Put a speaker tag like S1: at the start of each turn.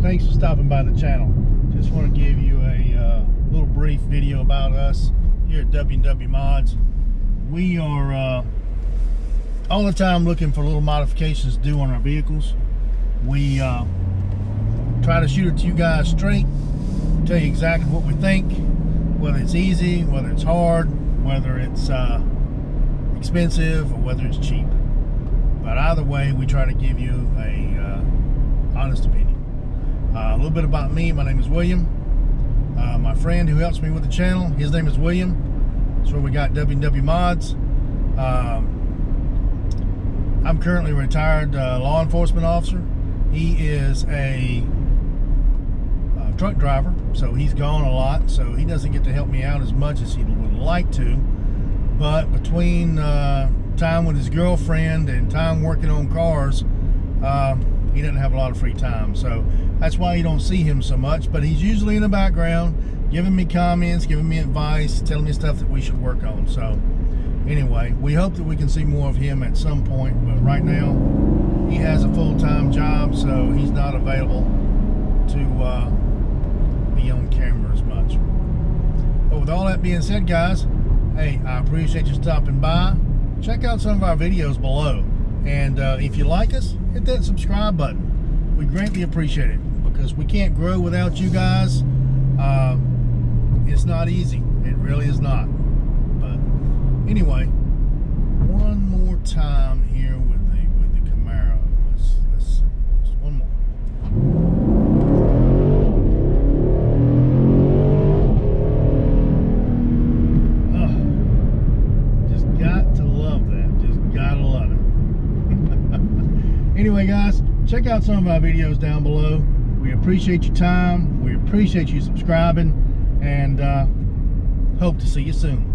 S1: thanks for stopping by the channel. Just want to give you a little brief video about us here at W&W Mods. We are all the time looking for little modifications to do on our vehicles. We try to shoot it to you guys straight, tell you exactly what we think, whether it's easy, whether it's hard, whether it's expensive, or whether it's cheap. But either way, we try to give you a honest opinion. A little bit about me. My name is William. My friend who helps me with the channel, his name is William. That's where we got W&W Mods. I'm currently a retired law enforcement officer. He is a truck driver, so he's gone a lot, so he doesn't get to help me out as much as he would like to. But between time with his girlfriend and time working on cars, he doesn't have a lot of free time, so that's why you don't see him so much. But he's usually in the background giving me comments, giving me advice, telling me stuff that we should work on. So anyway, we hope that we can see more of him at some point, but right now he has a full-time job, so he's not available to be on camera as much. But with all that being said, guys, hey, I appreciate you stopping by. Check out some of our videos below, and if you like us, hit that subscribe button. We greatly appreciate it, because we can't grow without you guys. It's not easy. It really is not. But anyway, one more time here with the Camaro. Let's see. Just one more. Just got to love that. Just gotta love it. Anyway, guys, check out some of our videos down below. We appreciate your time. We appreciate you subscribing, and hope to see you soon.